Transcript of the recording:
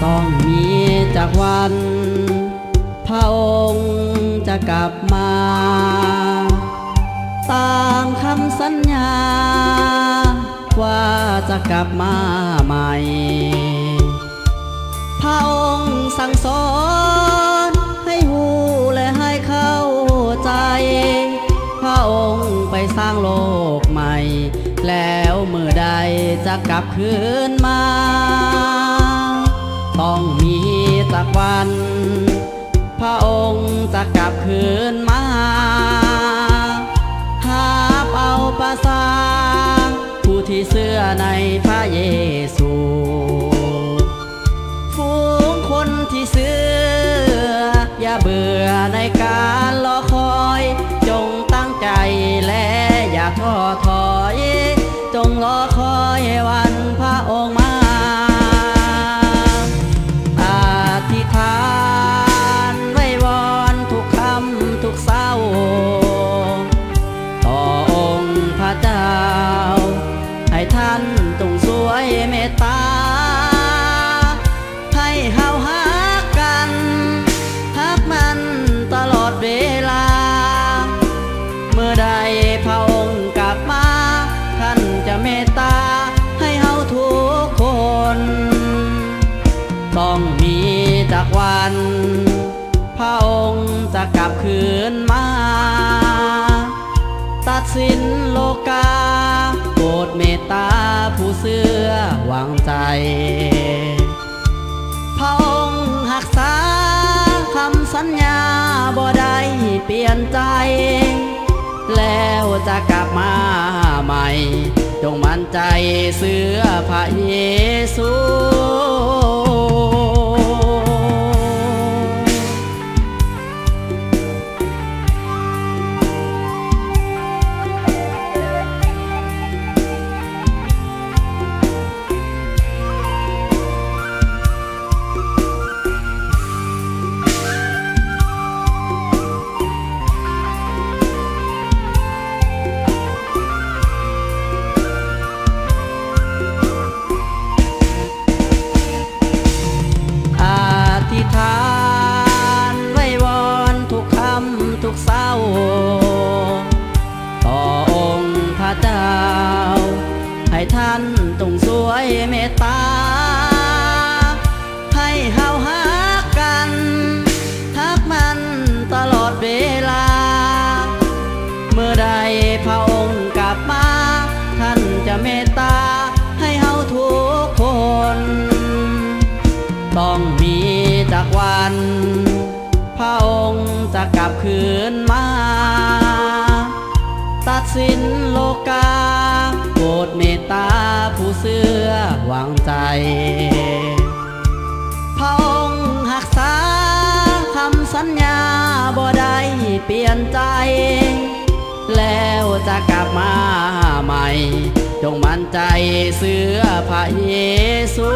ต้องมีจากวันพระองค์จะกลับมาตามคำสัญญาว่าจะกลับมาใหม่พระองค์สั่งสอนให้หูและให้เข้าใจพระองค์ไปสร้างโลกใหม่แล้วเมื่อใดจะกลับคืนมาต้องมีสักวันพระองค์จะกลับคืนมาหาเอาประสาผู้ที่เชื่อในพระเยซูฝูงคนที่เชื่ออย่าเบื่อในการรอคอยจงตั้งใจและอย่าท้อถอยจงรอคอยวันพระองค์มาอธิษฐานไว้วอนทุกค่ำทุกเศร้าต่อองค์พระเจ้าให้ท่านจงช่วยเมตตาให้เฮาฮักกันฮักมันตลอดเวลาเมื่อใดพระองค์กลับมาท่านจะเมตตาให้เฮาทุกคนต้องมีจากวันพระองค์จะกลับคืนมาตัดสินโลกาโปรดเมตตาผู้เชื่อวางใจพระองค์รักษาคำสัญญาบ่ได้เปลี่ยนใจแล้วจะกลับมาใหม่จงมั่นใจเชื่อพระเยซูทุกเศร้าต่อองค์พระเจ้าให้ท่านจงช่วยเมตตาให้เฮาฮักกันฮักมันตลอดเวลาเมื่อใดพระองค์กลับมาท่านจะเมตตาให้เฮาทุกคนต้องมีจากวันพระองค์จะกลับคืนมาตัดสินโลกาโปรดเมตตาผู้เชื่อวางใจพระองค์รักษาคำสัญญาบ่ได้เปลี่ยนใจแล้วจะกลับมาใหม่จงมั่นใจเชื่อพระเยซู